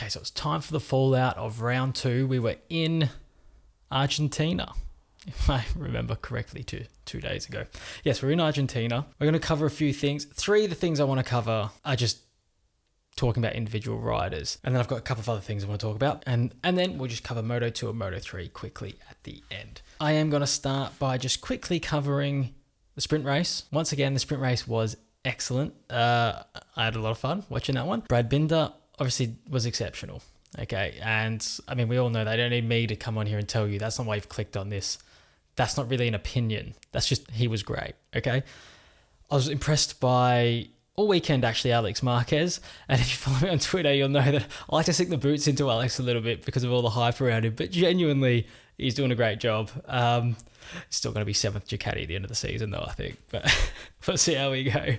Okay, so it's time for the fallout of round 2. We were in Argentina, if I remember correctly, 2 days ago. Yes, we're in Argentina. We're going to cover a few things. 3 of the things I want to cover are just talking about individual riders. And then I've got a couple of other things I want to talk about. And then we'll just cover Moto 2 and Moto 3 quickly at the end. I am going to start by just quickly covering the sprint race. Once again, the sprint race was excellent. I had a lot of fun watching that one. Brad Binder obviously was exceptional. Okay, and I mean, we all know they don't need me to come on here and tell you that's not why you've clicked on this. That's not really an opinion. That's just, he was great. Okay, I was impressed by all weekend actually Alex Marquez, and if you follow me on Twitter, you'll know that I like to stick the boots into Alex a little bit because of all the hype around him, but genuinely, he's doing a great job. Still going to be 7th Ducati at the end of the season though, I think, but we'll see how we go.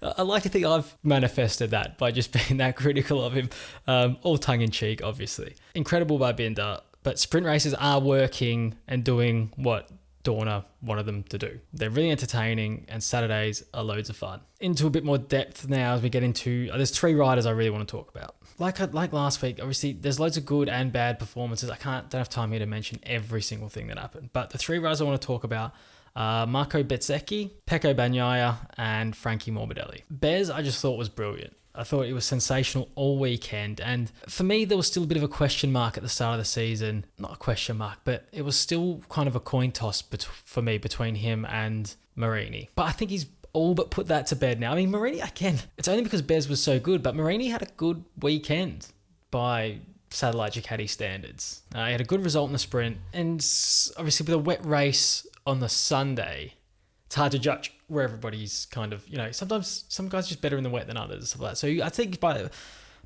I like to think I've manifested that by just being that critical of him, all tongue-in-cheek, obviously. Incredible by Binder, but sprint races are working and doing what Dorna wanted them to do. They're really entertaining, and Saturdays are loads of fun. Into a bit more depth now as we get into, there's 3 riders I really want to talk about. Like last week, obviously there's loads of good and bad performances. Don't have time here to mention every single thing that happened, but the 3 riders I want to talk about are Marco Bezzecchi, Pecco Bagnaia, and Frankie Morbidelli. Bez, I just thought was brilliant. I thought it was sensational all weekend, and for me there was still a bit of a question mark at the start of the season. Not a question mark, but it was still kind of a coin toss for me between him and Marini. But I think he's all but put that to bed now. I mean, Marini, again, it's only because Bez was so good, but Marini had a good weekend by satellite Ducati standards. He had a good result in the sprint, and obviously with a wet race on the Sunday, it's hard to judge where everybody's kind of, sometimes some guys are just better in the wet than others, stuff like that. So I think by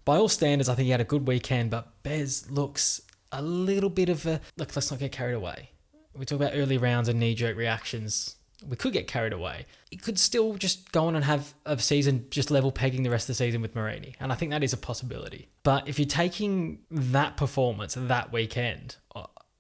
all standards, I think he had a good weekend, but Bez looks a little bit of a, look, let's not get carried away. We talk about early rounds and knee-jerk reactions. We could get carried away. He could still just go on and have a season just level pegging the rest of the season with Marini. And I think that is a possibility. But if you're taking that performance that weekend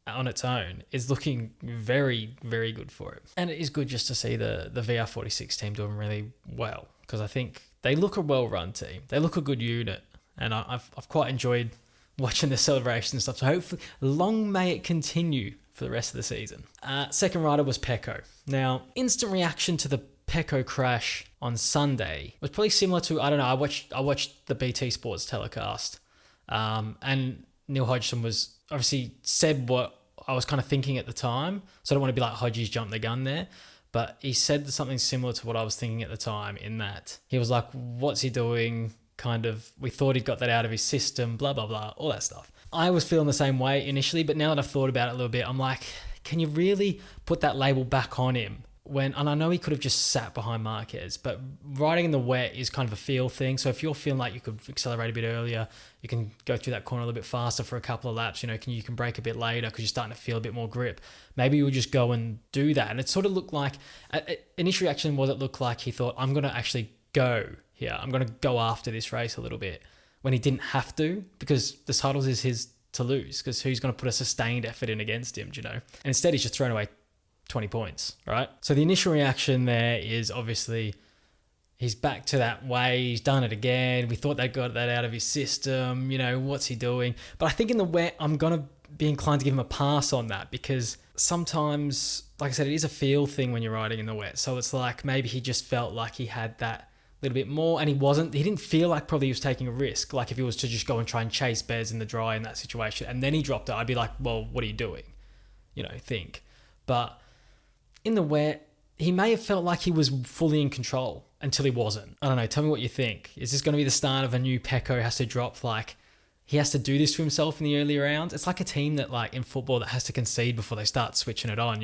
on its own, is looking very, very good for him. And it is good just to see the VR46 team doing really well, because I think they look a well-run team. They look a good unit. And I've quite enjoyed watching the celebration and stuff. So hopefully, long may it continue for the rest of the season. Second rider was Pecco. Now, instant reaction to the Pecco crash on Sunday was probably similar to, I don't know, I watched the BT Sports telecast, and Neil Hodgson was obviously said what I was kind of thinking at the time. So I don't want to be like Hodges jumped the gun there, but he said something similar to what I was thinking at the time, in that he was like, what's he doing? Kind of, we thought he'd got that out of his system, blah, blah, blah, all that stuff. I was feeling the same way initially, but now that I've thought about it a little bit, I'm like, can you really put that label back on him? And I know he could have just sat behind Marquez, but riding in the wet is kind of a feel thing. So if you're feeling like you could accelerate a bit earlier, you can go through that corner a little bit faster for a couple of laps, you can brake a bit later because you're starting to feel a bit more grip. Maybe you'll just go and do that. And it sort of looked like, initial reaction was, it looked like he thought, I'm going to actually go here. I'm going to go after this race a little bit, when he didn't have to, because the titles is his to lose, because who's going to put a sustained effort in against him, And instead he's just thrown away 20 points, right? So the initial reaction there is obviously he's back to that way. He's done it again. We thought they got that out of his system. What's he doing? But I think in the wet, I'm going to be inclined to give him a pass on that, because sometimes, like I said, it is a feel thing when you're riding in the wet. So it's like maybe he just felt like he had that little bit more, and he didn't feel like probably he was taking a risk. Like if he was to just go and try and chase Bez in the dry in that situation, and then he dropped it, I'd be like, well, what are you doing? Think. But in the wet, he may have felt like he was fully in control until he wasn't. I don't know. Tell me what you think. Is this going to be the start of a new Pecco has to drop? Like, he has to do this to himself in the early rounds? It's like a team that, like in football, that has to concede before they start switching it on,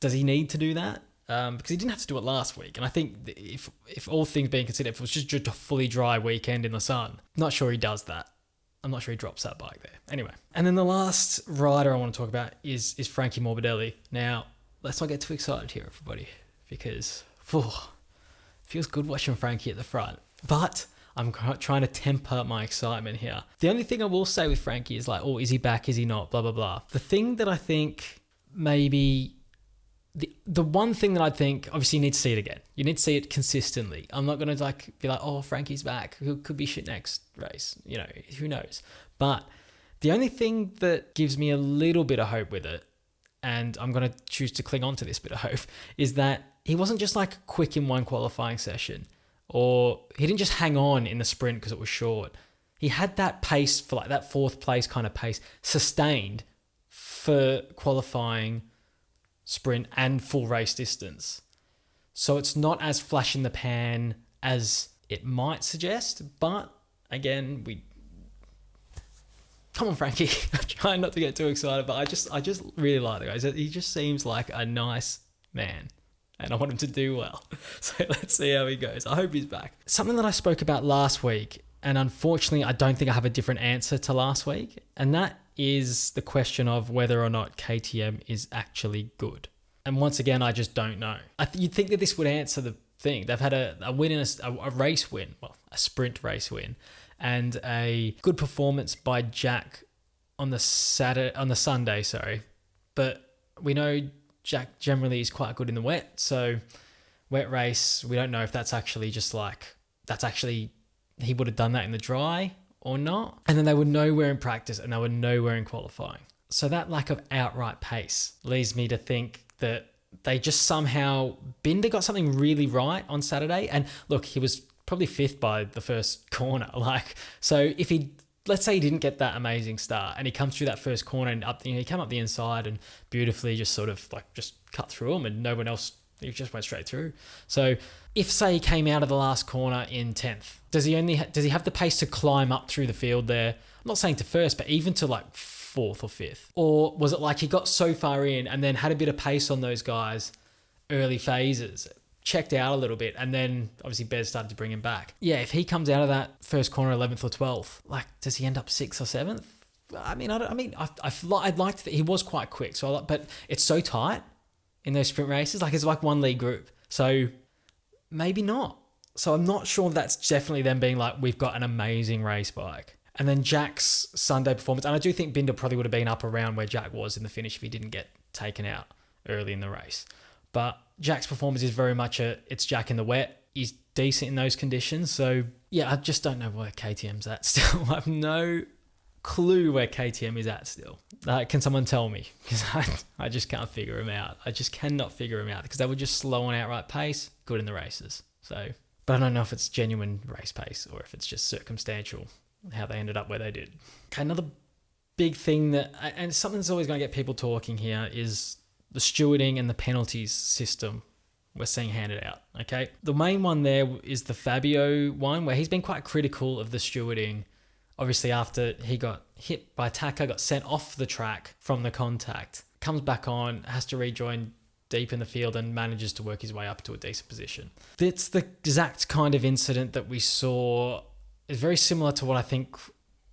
Does he need to do that? Because he didn't have to do it last week. And I think if all things being considered, if it was just a fully dry weekend in the sun, not sure he does that. I'm not sure he drops that bike there. Anyway. And then the last rider I want to talk about is Frankie Morbidelli. Now, let's not get too excited here, everybody, because it feels good watching Frankie at the front. But I'm trying to temper my excitement here. The only thing I will say with Frankie is like, is he back? Is he not? Blah, blah, blah. The thing that I think maybe The one thing that I think, obviously you need to see it again. You need to see it consistently. I'm not going to be like, oh, Frankie's back. Who could be shit next race? Who knows? But the only thing that gives me a little bit of hope with it, and I'm going to choose to cling on to this bit of hope, is that he wasn't just like quick in one qualifying session, or he didn't just hang on in the sprint because it was short. He had that pace for like that fourth place kind of pace sustained for qualifying, sprint and full race distance. So it's not as flash in the pan as it might suggest, but again, come on, Frankie. I'm trying not to get too excited, but I just really like the guy. He just seems like a nice man, and I want him to do well. So let's see how he goes. I hope he's back. Something that I spoke about last week, and unfortunately, I don't think I have a different answer to last week, and that is the question of whether or not KTM is actually good. And once again, I just don't know. You'd think that this would answer the thing. They've had a win in a race win, well, a sprint race win, and a good performance by Jack on the Sunday, sorry. But we know Jack generally is quite good in the wet, so wet race, we don't know if that's actually he would have done that in the dry or not. And then they were nowhere in practice and they were nowhere in qualifying. So that lack of outright pace leads me to think that they just somehow, Binder got something really right on Saturday. And look, he was probably fifth by the first corner. So if let's say he didn't get that amazing start and he comes through that first corner and he came up the inside and beautifully just sort of just cut through him and no one else, he just went straight through. So if say he came out of the last corner in 10th, does he have the pace to climb up through the field there? I'm not saying to first, but even to like fourth or fifth? Or was it like he got so far in and then had a bit of pace on those guys early phases, checked out a little bit, and then obviously Bez started to bring him back? Yeah, if he comes out of that first corner 11th or 12th, does he end up 6th or 7th? I'd like to. He was quite quick, but it's so tight in those sprint races. It's like one lead group, so maybe not. So I'm not sure that's definitely them being like, we've got an amazing race bike. And then Jack's Sunday performance, and I do think Binder probably would have been up around where Jack was in the finish if he didn't get taken out early in the race. But Jack's performance is very much it's Jack in the wet. He's decent in those conditions. So yeah, I just don't know where KTM's at still. I have no clue where KTM is at still. Can someone tell me? Because I just can't figure him out. I just cannot figure him out because they were just slow on outright pace, good in the races. So, but I don't know if it's genuine race pace or if it's just circumstantial how they ended up where they did. Okay, another big thing and something that's always going to get people talking here is the stewarding and the penalties system we're seeing handed out. Okay, the main one there is the Fabio one where he's been quite critical of the stewarding. Obviously, after he got hit by Taka, got sent off the track from the contact, comes back on, has to rejoin deep in the field and manages to work his way up to a decent position. It's the exact kind of incident that we saw. Is very similar to what I think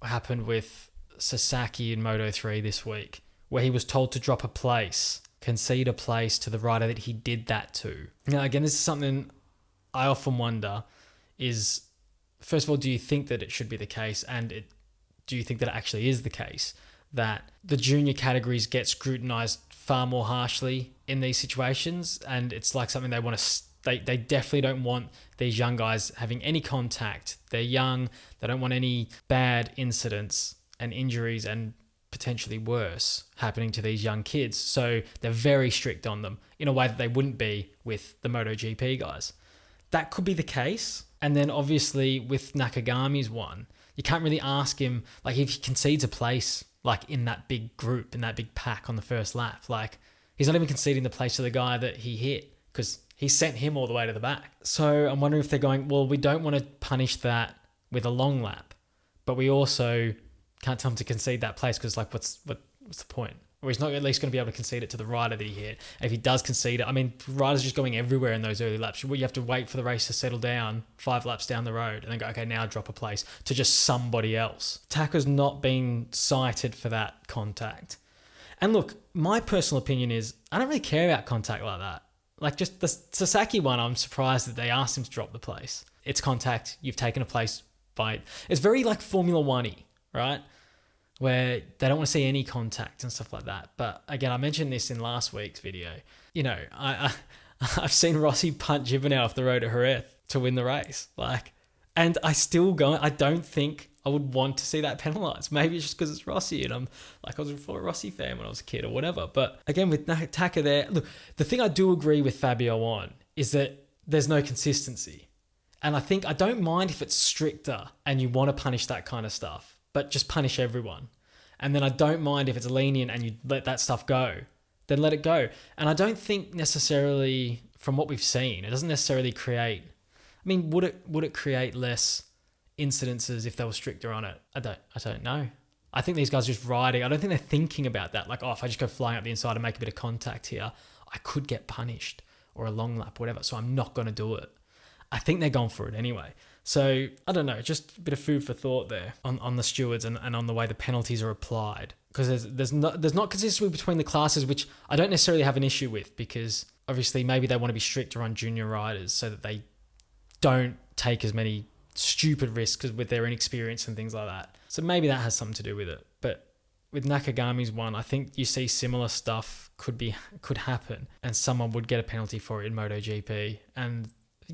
happened with Sasaki in Moto3 this week, where he was told to drop a place, concede a place to the rider that he did that to. Now, again, this is something I often wonder is, first of all, do you think that it should be the case? And do you think that it actually is the case that the junior categories get scrutinized far more harshly in these situations? And it's like something they want to They definitely don't want these young guys having any contact. They're young. They don't want any bad incidents and injuries and potentially worse happening to these young kids. So they're very strict on them in a way that they wouldn't be with the MotoGP guys. That could be the case. And then obviously with Nakagami's one, you can't really ask him, if he concedes a place, in that big group, in that big pack on the first lap, he's not even conceding the place to the guy that he hit because he sent him all the way to the back. So I'm wondering if they're going, well, we don't want to punish that with a long lap, but we also can't tell him to concede that place because, what's the point? Or he's not at least going to be able to concede it to the rider that he hit. And if he does concede it, riders are just going everywhere in those early laps. You have to wait for the race to settle down 5 laps down the road and then go, okay, now drop a place to just somebody else. Taka's not been cited for that contact. And look, my personal opinion is I don't really care about contact like that. Just the Sasaki one, I'm surprised that they asked him to drop the place. It's contact. You've taken a place by it. It's very Formula One-y, right? where they don't want to see any contact and stuff like that. But again, I mentioned this in last week's video. You know, I've seen Rossi punch Giovinazzi off the road at Jerez to win the race. And I don't think I would want to see that penalised. Maybe it's just because it's Rossi and I was a Rossi fan when I was a kid or whatever. But again, with Taka there, look, the thing I do agree with Fabio on is that there's no consistency. And I don't mind if it's stricter and you want to punish that kind of stuff, but just punish everyone. And then I don't mind if it's lenient and you let that stuff go, then let it go. And I don't think necessarily, from what we've seen, it doesn't necessarily create... I mean, would it create less incidences if they were stricter on it? I don't know. I think these guys are just riding. I don't think they're thinking about that. Like, if I just go flying up the inside and make a bit of contact here, I could get punished or a long lap, whatever. So I'm not going to do it. I think they're going for it anyway. So I don't know, just a bit of food for thought there on the stewards and on the way the penalties are applied. Because there's not consistency between the classes, which I don't necessarily have an issue with, because obviously maybe they want to be stricter on junior riders so that they don't take as many stupid risks with their inexperience and things like that. So maybe that has something to do with it. But with Nakagami's one, I think you see similar stuff could happen, and someone would get a penalty for it in MotoGP. And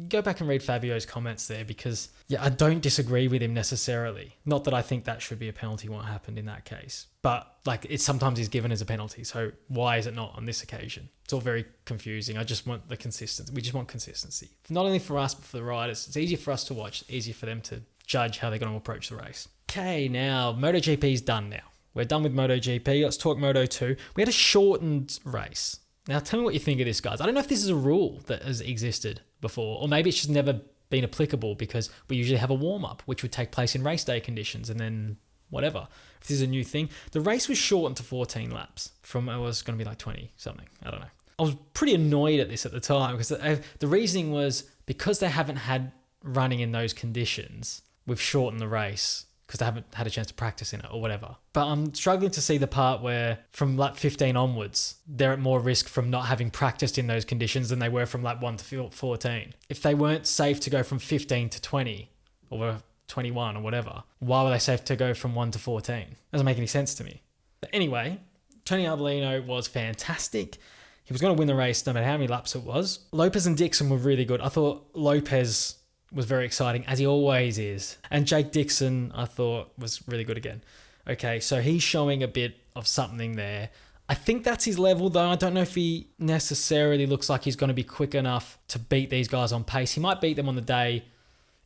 go back and read Fabio's comments there, because I don't disagree with him necessarily. Not that I think that should be a penalty what happened in that case, but it sometimes is given as a penalty. So why is it not on this occasion? It's all very confusing. I just want the consistency. We just want consistency, not only for us but for the riders. It's easier for us to watch, easier for them to judge how they're going to approach the race. Okay, now MotoGP's done now. We're done with MotoGP. Let's talk Moto2. We had a shortened race. Now, tell me what you think of this, guys. I don't know if this is a rule that has existed before, or maybe it's just never been applicable because we usually have a warm-up, which would take place in race day conditions, and then whatever. If this is a new thing. The race was shortened to 14 laps from, it was going to be 20-something. I don't know. I was pretty annoyed at this at the time because the reasoning was because they haven't had running in those conditions, we've shortened the race because they haven't had a chance to practice in it or whatever. But I'm struggling to see the part where from lap 15 onwards, they're at more risk from not having practiced in those conditions than they were from lap 1 to 14. If they weren't safe to go from 15 to 20 or 21 or whatever, why were they safe to go from 1 to 14? Doesn't make any sense to me. But anyway, Tony Arbolino was fantastic. He was going to win the race no matter how many laps it was. Lopez and Dixon were really good. I thought Lopez was very exciting, as he always is. And Jake Dixon, I thought, was really good again. Okay, so he's showing a bit of something there. I think that's his level, though. I don't know if he necessarily looks like he's going to be quick enough to beat these guys on pace. He might beat them on the day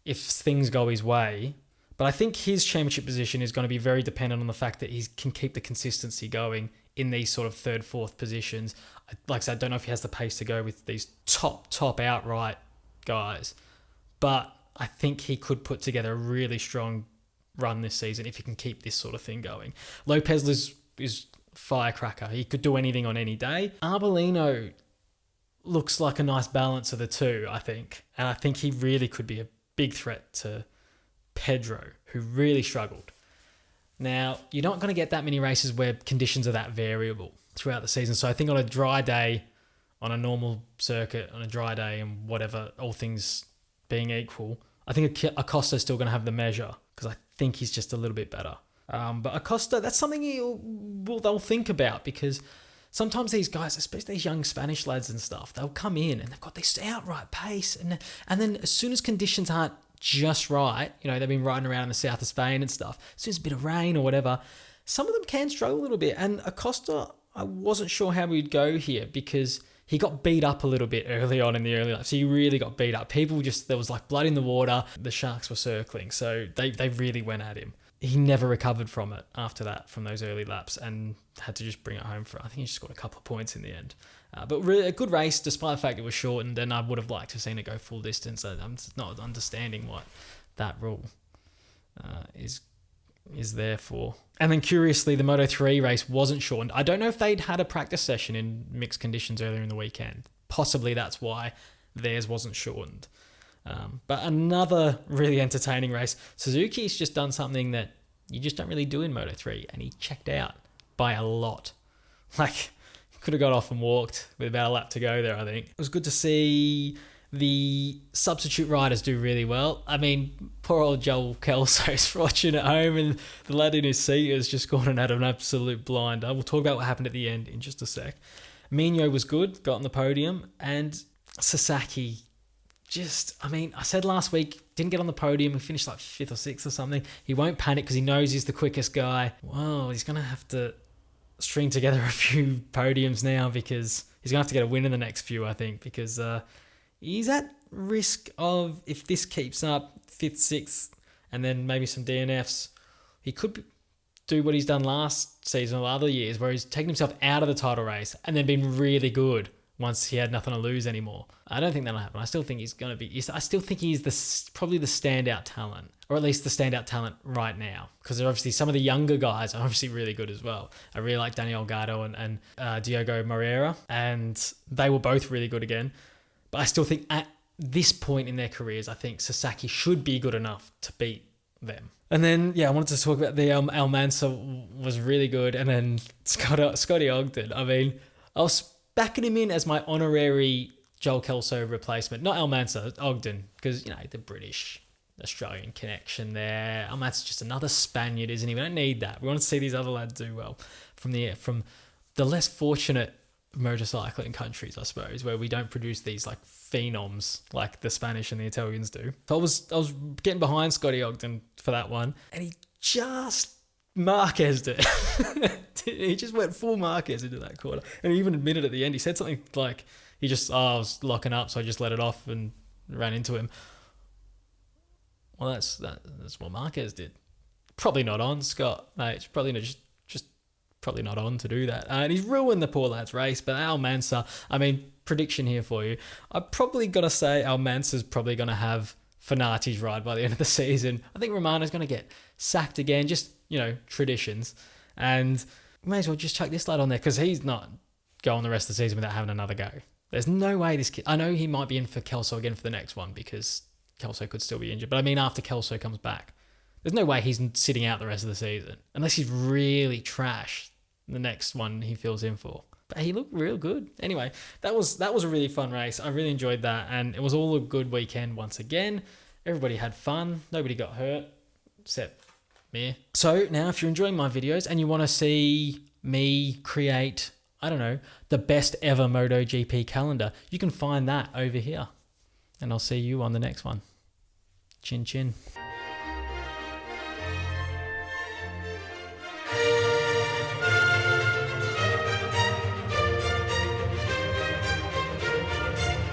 if things go his way. But I think his championship position is going to be very dependent on the fact that he can keep the consistency going in these sort of third, fourth positions. Like I said, I don't know if he has the pace to go with these top outright guys. But I think he could put together a really strong run this season if he can keep this sort of thing going. Lopez is firecracker. He could do anything on any day. Arbolino looks like a nice balance of the two, I think. And I think he really could be a big threat to Pedro, who really struggled. Now, you're not going to get that many races where conditions are that variable throughout the season. So I think on a dry day, on a normal circuit, on a dry day and whatever, all things being equal, I think Acosta's still going to have the measure because I think he's just a little bit better. But Acosta, that's something they'll think about because sometimes these guys, especially these young Spanish lads and stuff, they'll come in and they've got this outright pace. And then as soon as conditions aren't just right, they've been riding around in the south of Spain and stuff, as soon as a bit of rain or whatever, some of them can struggle a little bit. And Acosta, I wasn't sure how we'd go here because he got beat up a little bit early on in the early laps. He really got beat up. There was blood in the water. The sharks were circling. So they really went at him. He never recovered from it after that, from those early laps, and had to just bring it home I think he just scored a couple of points in the end. But really a good race, despite the fact it was shortened, and I would have liked to have seen it go full distance. I'm not understanding what that rule is there for. And then curiously, the Moto3 race wasn't shortened. I don't know if they'd had a practice session in mixed conditions earlier in the weekend. Possibly that's why theirs wasn't shortened. But another really entertaining race. Suzuki's just done something that you just don't really do in Moto3, and he checked out by a lot. Could have got off and walked with about a lap to go there, I think. It was good to see the substitute riders do really well. I mean, poor old Joel Kelso's watching at home, and the lad in his seat has just gone and had an absolute blinder. We'll talk about what happened at the end in just a sec. Mino was good, got on the podium, and Sasaki I said last week, didn't get on the podium. He finished like 5th or 6th or something. He won't panic because he knows he's the quickest guy. Well, he's going to have to string together a few podiums now, because he's going to have to get a win in the next few, I think, because he's at risk of, if this keeps up, 5th, 6th, and then maybe some DNFs, he could do what he's done last season or other years, where he's taken himself out of the title race and then been really good once he had nothing to lose anymore. I don't think that'll happen. I still think he's going to be... I still think he's probably the standout talent, or at least the standout talent right now, because obviously some of the younger guys are obviously really good as well. I really like Daniel Gardo and Diogo Moreira, and they were both really good again. But I still think at this point in their careers, I think Sasaki should be good enough to beat them. And then, I wanted to talk about the Almanza was really good, and then Scotty Ogden. I mean, I was backing him in as my honorary Joel Kelso replacement. Not Almanza, Ogden, because, the British-Australian connection there. Almanza's just another Spaniard, isn't he? We don't need that. We want to see these other lads do well from the less fortunate motorcycling countries, I suppose, where we don't produce these like phenoms like the Spanish and the Italians do. So I was getting behind Scotty Ogden for that one, and he just Marquez'd it. He just went full Marquez into that corner, and he even admitted at the end, he said something like, I was locking up, so I just let it off and ran into him. Well, that's what Marquez did. Probably not on, Scott, mate. It's probably not probably not on to do that. And he's ruined the poor lad's race. But Almanza, prediction here for you. I've probably got to say Almanza's probably going to have Fanati's ride by the end of the season. I think Romano's going to get sacked again, just, traditions. And may as well just chuck this lad on there, because he's not going the rest of the season without having another go. There's no way this kid... I know he might be in for Kelso again for the next one, because Kelso could still be injured. But after Kelso comes back, there's no way he's sitting out the rest of the season, unless he's really trash the next one he fills in for. But he looked real good. Anyway, that was a really fun race. I really enjoyed that, and it was all a good weekend once again. Everybody had fun. Nobody got hurt, except me. So now, if you're enjoying my videos and you want to see me create, the best ever MotoGP calendar, you can find that over here. And I'll see you on the next one. Chin chin.